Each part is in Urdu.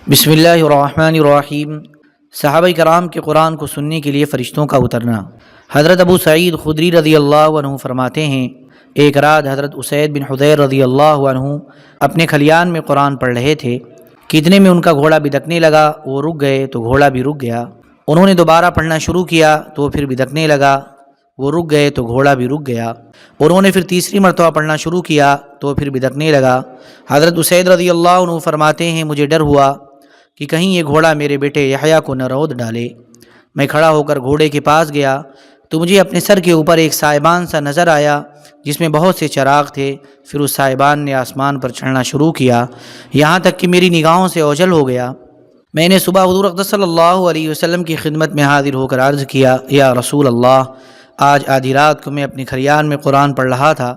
بسم اللہ الرحمن الرحیم۔ صحابہ کرام کے قرآن کو سننے کے لیے فرشتوں کا اترنا۔ حضرت ابو سعید خدری رضی اللہ عنہ فرماتے ہیں، ایک رات حضرت اسید بن حضیر رضی اللہ عنہ اپنے کھلیان میں قرآن پڑھ رہے تھے کہ اتنے میں ان کا گھوڑا بدکنے لگا، وہ رک گئے تو گھوڑا بھی رک گیا۔ انہوں نے دوبارہ پڑھنا شروع کیا تو وہ پھر بدکنے لگا، وہ رک گئے تو گھوڑا بھی رک گیا۔ انہوں نے پھر تیسری مرتبہ پڑھنا شروع کیا تو پھر بدکنے لگا۔ حضرت اسید رضی اللہ عنہ فرماتے ہیں، مجھے ڈر ہوا کہ کہیں یہ گھوڑا میرے بیٹے یحییٰ کو نہ رود ڈالے۔ میں کھڑا ہو کر گھوڑے کے پاس گیا تو مجھے اپنے سر کے اوپر ایک سائبان سا نظر آیا جس میں بہت سے چراغ تھے۔ پھر اس سائبان نے آسمان پر چڑھنا شروع کیا یہاں تک کہ میری نگاہوں سے اوجھل ہو گیا۔ میں نے صبح حضور اقدس صلی اللہ علیہ وسلم کی خدمت میں حاضر ہو کر عرض کیا، یا رسول اللہ، آج آدھی رات کو میں اپنے کھلیان میں قرآن پڑھ رہا تھا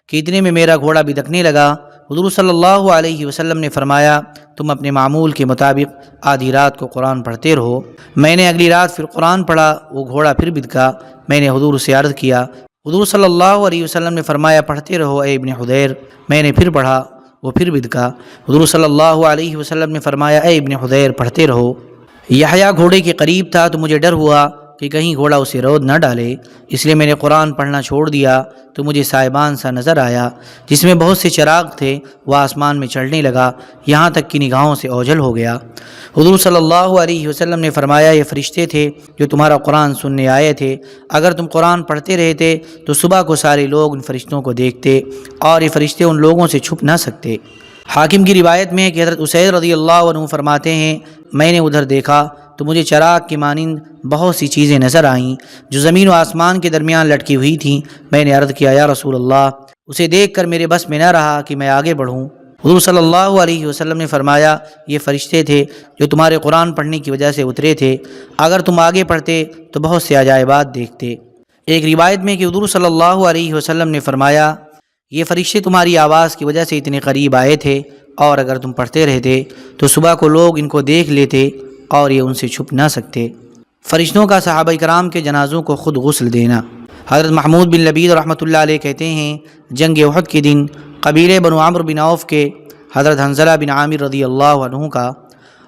کہ اتنے میں میرا گھوڑا بدکنے لگا۔ حضور صلی اللہ علیہ وسلم نے فرمایا، تم اپنے معمول کے مطابق آدھی رات کو قرآن پڑھتے رہو۔ میں نے اگلی رات پھر قرآن پڑھا، وہ گھوڑا پھر بدکا۔ میں نے حضور سے عرض کیا، حضور صلی اللہ علیہ وسلم نے فرمایا پڑھتے رہو اے ابن حضیر۔ میں نے پھر پڑھا، وہ پھر بدکا۔ حضور صلی اللہ علیہ وسلم نے فرمایا اے ابن حضیر پڑھتے رہو۔ یحییٰ گھوڑے کے قریب تھا تو مجھے ڈر ہوا کہ کہیں گھوڑا اسے رود نہ ڈالے، اس لیے میں نے قرآن پڑھنا چھوڑ دیا تو مجھے سائبان سا نظر آیا جس میں بہت سے چراغ تھے، وہ آسمان میں چڑھنے لگا یہاں تک کہ نگاہوں سے اوجھل ہو گیا۔ حضور صلی اللہ علیہ وسلم نے فرمایا، یہ فرشتے تھے جو تمہارا قرآن سننے آئے تھے۔ اگر تم قرآن پڑھتے رہتے تو صبح کو سارے لوگ ان فرشتوں کو دیکھتے اور یہ فرشتے ان لوگوں سے چھپ نہ سکتے۔ حاکم کی روایت میں ہے کہ حضرت اسید رضی اللہ عنہ فرماتے ہیں، میں نے ادھر دیکھا تو مجھے چراغ کی مانند بہت سی چیزیں نظر آئیں جو زمین و آسمان کے درمیان لٹکی ہوئی تھیں۔ میں نے عرض کیا، یا رسول اللہ، اسے دیکھ کر میرے بس میں نہ رہا کہ میں آگے بڑھوں۔ حضور صلی اللہ علیہ وسلم نے فرمایا، یہ فرشتے تھے جو تمہارے قرآن پڑھنے کی وجہ سے اترے تھے، اگر تم آگے پڑھتے تو بہت سے عجائبات دیکھتے۔ ایک روایت میں کہ حضور صلی اللہ علیہ وسلم نے فرمایا، یہ فرشتے تمہاری آواز کی وجہ سے اتنے قریب آئے تھے، اور اگر تم پڑھتے رہتے تو صبح کو لوگ ان کو دیکھ لیتے اور یہ ان سے چھپ نہ سکتے۔ فرشتوں کا صحابہ کرام کے جنازوں کو خود غسل دینا۔ حضرت محمود بن لبید رحمۃ اللہ علیہ کہتے ہیں، جنگ احد کے دن قبیلے بنو عمرو بن عوف کے حضرت حنظلہ بن عامر رضی اللہ عنہ کا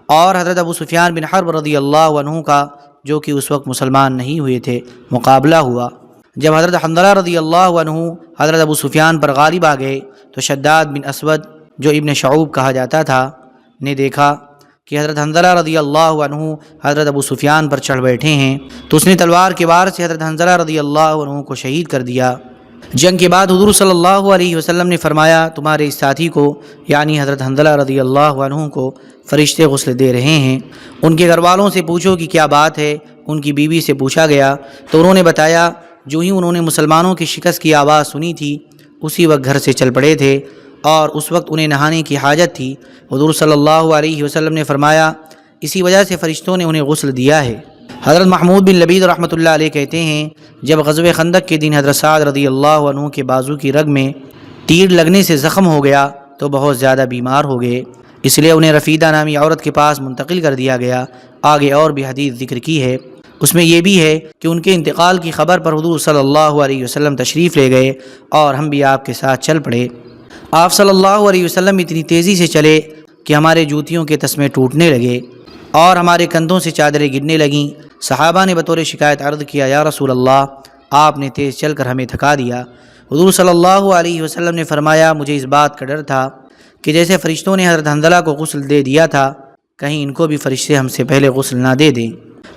اور حضرت ابو سفیان بن حرب رضی اللہ عنہ کا، جو کہ اس وقت مسلمان نہیں ہوئے تھے، مقابلہ ہوا۔ جب حضرت حنظلہ رضی اللہ عنہ حضرت ابو سفیان پر غالب آ گئے تو شداد بن اسود، جو ابن شعوب کہا جاتا تھا، نے دیکھا کہ حضرت حنظلہ رضی اللہ عنہ حضرت ابو سفیان پر چڑھ بیٹھے ہیں تو اس نے تلوار کے وار سے حضرت حنظلہ رضی اللہ عنہ کو شہید کر دیا۔ جنگ کے بعد حضور صلی اللہ علیہ وسلم نے فرمایا، تمہارے اس ساتھی کو یعنی حضرت حنظلہ رضی اللہ عنہ کو فرشتے غسل دے رہے ہیں، ان کے گھر والوں سے پوچھو کہ کیا بات ہے۔ ان کی بیوی سے پوچھا گیا تو انہوں نے بتایا، جو ہی انہوں نے مسلمانوں کی شکست کی آواز سنی تھی اسی وقت گھر سے چل پڑے تھے اور اس وقت انہیں نہانے کی حاجت تھی۔ حضور صلی اللہ علیہ وسلم نے فرمایا، اسی وجہ سے فرشتوں نے انہیں غسل دیا ہے۔ حضرت محمود بن لبید رحمۃ اللہ علیہ کہتے ہیں، جب غزوہ خندق کے دن حضرت سعد رضی اللہ عنہ کے بازو کی رگ میں تیر لگنے سے زخم ہو گیا تو بہت زیادہ بیمار ہو گئے، اس لیے انہیں رفیدہ نامی عورت کے پاس منتقل کر دیا گیا۔ آگے اور بھی حدیث ذکر کی ہے، اس میں یہ بھی ہے کہ ان کے انتقال کی خبر پر حضور صلی اللہ علیہ وسلم تشریف لے گئے اور ہم بھی آپ کے ساتھ چل پڑے۔ آپ صلی اللہ علیہ وسلم اتنی تیزی سے چلے کہ ہمارے جوتیوں کے تسمے ٹوٹنے لگے اور ہمارے کندھوں سے چادریں گرنے لگیں۔ صحابہ نے بطور شکایت عرض کیا، یا رسول اللہ، آپ نے تیز چل کر ہمیں تھکا دیا۔ حضور صلی اللہ علیہ وسلم نے فرمایا، مجھے اس بات کا ڈر تھا کہ جیسے فرشتوں نے حضرت حنظلہ کو غسل دے دیا تھا، کہیں ان کو بھی فرشتے ہم سے پہلے غسل نہ دے دیں۔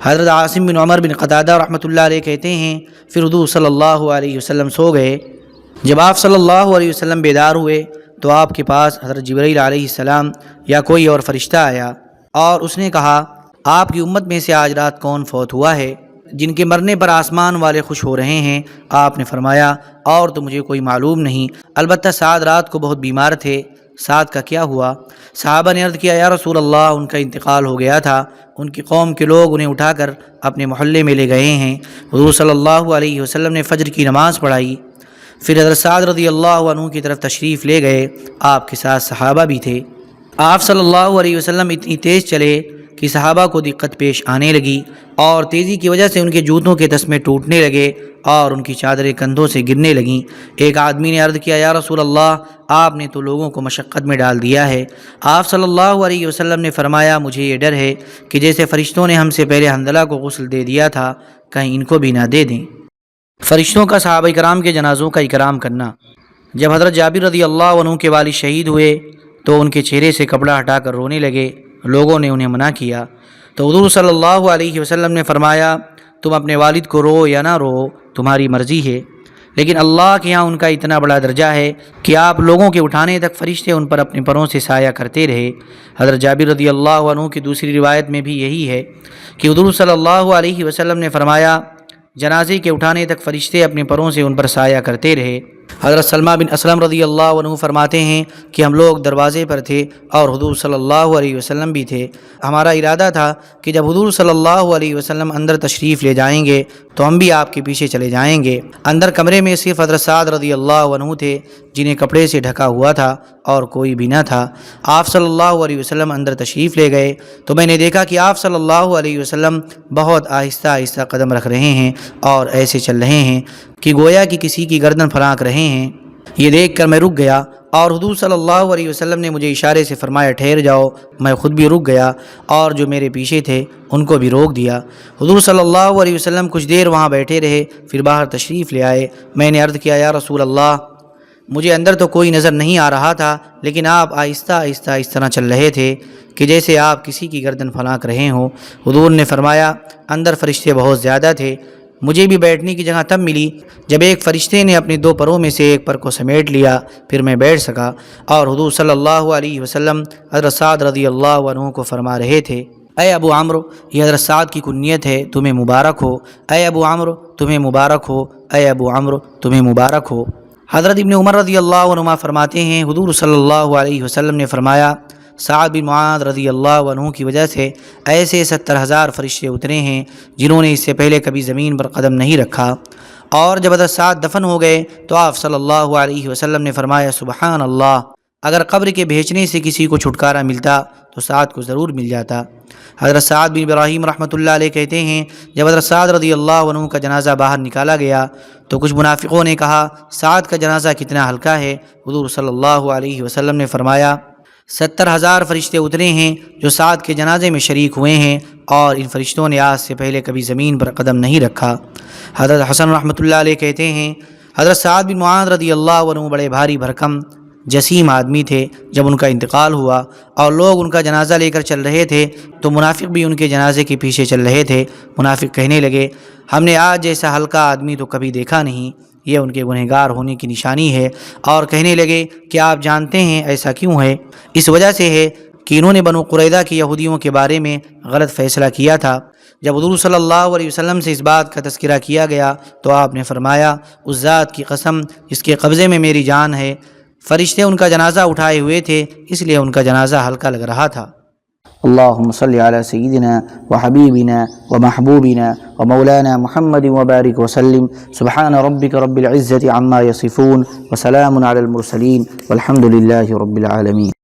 حضرت عاصم بن عمر بن قتادہ رحمۃ اللہ علیہ کہتے ہیں، پھر حضور صلی اللہ علیہ وسلم سو گئے۔ جب آپ صلی اللہ علیہ وسلم بیدار ہوئے تو آپ کے پاس حضرت جبرائیل علیہ السلام یا کوئی اور فرشتہ آیا اور اس نے کہا، آپ کی امت میں سے آج رات کون فوت ہوا ہے جن کے مرنے پر آسمان والے خوش ہو رہے ہیں؟ آپ نے فرمایا، اور تو مجھے کوئی معلوم نہیں، البتہ سعد رات کو بہت بیمار تھے۔ سعد کا کیا ہوا؟ صحابہ نے عرض کیا، یا رسول اللہ، ان کا انتقال ہو گیا تھا، ان کی قوم کے لوگ انہیں اٹھا کر اپنے محلے میں لے گئے ہیں۔ حضور صلی اللہ علیہ وسلم نے فجر کی نماز پڑھائی، پھر حضرت سعد رضی اللہ عنہ کی طرف تشریف لے گئے، آپ کے ساتھ صحابہ بھی تھے۔ آپ صلی اللہ علیہ وسلم اتنی تیز چلے کہ صحابہ کو دقت پیش آنے لگی اور تیزی کی وجہ سے ان کے جوتوں کے تسمے ٹوٹنے لگے اور ان کی چادریں کندھوں سے گرنے لگیں۔ ایک آدمی نے عرض کیا، یا رسول اللہ، آپ نے تو لوگوں کو مشقت میں ڈال دیا ہے۔ آپ صلی اللہ علیہ وسلم نے فرمایا، مجھے یہ ڈر ہے کہ جیسے فرشتوں نے ہم سے پہلے حنظلہ کو غسل دے دیا تھا، کہیں ان کو بھی نہ دے دیں۔ فرشتوں کا صحابہ کرام کے جنازوں کا اکرام کرنا۔ جب حضرت جابر رضی اللہ عنہ کے والد شہید ہوئے تو ان کے چہرے سے کپڑا ہٹا کر رونے لگے۔ لوگوں نے انہیں منع کیا تو حضور صلی اللہ علیہ وسلم نے فرمایا، تم اپنے والد کو رو یا نہ رو، تمہاری مرضی ہے، لیکن اللہ کے ہاں ان کا اتنا بڑا درجہ ہے کہ آپ لوگوں کے اٹھانے تک فرشتے ان پر اپنے پروں سے سایہ کرتے رہے۔ حضرت جابر رضی اللہ عنہ کی دوسری روایت میں بھی یہی ہے کہ حضور صلی اللہ علیہ وسلم نے فرمایا، جنازے کے اٹھانے تک فرشتے اپنے پروں سے ان پر سایہ کرتے رہے۔ حضرت سلمہ بن اسلم رضی اللہ عنہ فرماتے ہیں کہ ہم لوگ دروازے پر تھے اور حضور صلی اللہ علیہ وسلم بھی تھے۔ ہمارا ارادہ تھا کہ جب حضور صلی اللہ علیہ وسلم اندر تشریف لے جائیں گے تو ہم بھی آپ کے پیچھے چلے جائیں گے۔ اندر کمرے میں صرف حضرت سعد رضی اللہ عنہ تھے جنہیں کپڑے سے ڈھکا ہوا تھا اور کوئی بھی نہ تھا۔ آپ صلی اللہ علیہ وسلم اندر تشریف لے گئے تو میں نے دیکھا کہ آپ صلی اللہ علیہ وسلم بہت آہستہ آہستہ قدم رکھ رہے ہیں اور ایسے چل رہے ہیں کہ گویا کہ کسی کی گردن پھرانک رہے ہیں۔ یہ دیکھ کر میں رک گیا اور حضور صلی اللہ علیہ وسلم نے مجھے اشارے سے فرمایا، ٹھہر جاؤ۔ میں خود بھی رک گیا اور جو میرے پیچھے تھے ان کو بھی روک دیا۔ حضور صلی اللہ علیہ وسلم کچھ دیر وہاں بیٹھے رہے، پھر باہر تشریف لے آئے۔ میں نے عرض کیا، یا رسول اللہ، مجھے اندر تو کوئی نظر نہیں آ رہا تھا، لیکن آپ آہستہ آہستہ اس طرح چل رہے تھے کہ جیسے آپ کسی کی گردن پھرانک رہے ہوں۔ حضور نے فرمایا، اندر فرشتے بہت زیادہ تھے۔ مجھے بھی بیٹھنے کی جگہ تب ملی جب ایک فرشتے نے اپنے دو پروں میں سے ایک پر کو سمیٹ لیا، پھر میں بیٹھ سکا۔ اور حضور صلی اللہ علیہ وسلم حضرت سعد رضی اللہ عنہ کو فرما رہے تھے، اے ابو عمرو، یہ حضرت سعد کی کنیت ہے، تمہیں مبارک ہو۔ اے ابو عمرو، تمہیں مبارک ہو۔ اے ابو عمرو، تمہیں مبارک ہو۔ حضرت ابن عمر رضی اللہ عنہما فرماتے ہیں، حضور صلی اللہ علیہ وسلم نے فرمایا، سعد بن معاذ رضی اللہ عنہ کی وجہ سے ایسے 70,000 فرشتے اترے ہیں جنہوں نے اس سے پہلے کبھی زمین پر قدم نہیں رکھا۔ اور جب حضرت سعد دفن ہو گئے تو آپ صلی اللہ علیہ وسلم نے فرمایا، سبحان اللہ، اگر قبر کے بھیجنے سے کسی کو چھٹکارا ملتا تو سعد کو ضرور مل جاتا۔ حضرت سعد بن ابراہیم رحمۃ اللہ علیہ کہتے ہیں، جب حضرت سعد رضی اللہ عنہ کا جنازہ باہر نکالا گیا تو کچھ منافقوں نے کہا، سعد کا جنازہ کتنا ہلکا ہے۔ حضور صلی اللہ علیہ وسلم نے فرمایا، 70,000 فرشتے اترے ہیں جو سعد کے جنازے میں شریک ہوئے ہیں، اور ان فرشتوں نے آج سے پہلے کبھی زمین پر قدم نہیں رکھا۔ حضرت حسن رحمۃ اللہ علیہ کہتے ہیں، حضرت سعد بن معاذ رضی اللہ عنہ بڑے بھاری بھرکم جسیم آدمی تھے۔ جب ان کا انتقال ہوا اور لوگ ان کا جنازہ لے کر چل رہے تھے تو منافق بھی ان کے جنازے کے پیچھے چل رہے تھے۔ منافق کہنے لگے، ہم نے آج جیسا ہلکا آدمی تو کبھی دیکھا نہیں، یہ ان کے گنہگار ہونے کی نشانی ہے۔ اور کہنے لگے کہ آپ جانتے ہیں ایسا کیوں ہے؟ اس وجہ سے ہے کہ انہوں نے بنو قریظہ کی یہودیوں کے بارے میں غلط فیصلہ کیا تھا۔ جب حضور صلی اللہ علیہ وسلم سے اس بات کا تذکرہ کیا گیا تو آپ نے فرمایا، اس ذات کی قسم جس کے قبضے میں میری جان ہے، فرشتے ان کا جنازہ اٹھائے ہوئے تھے، اس لیے ان کا جنازہ ہلکا لگ رہا تھا۔ اللهم صل على سيدنا وحبيبنا ومحبوبنا ومولانا محمد وبارك وسلم. سبحان ربك رب العزة عما يصفون وسلام على المرسلين والحمد لله رب العالمين.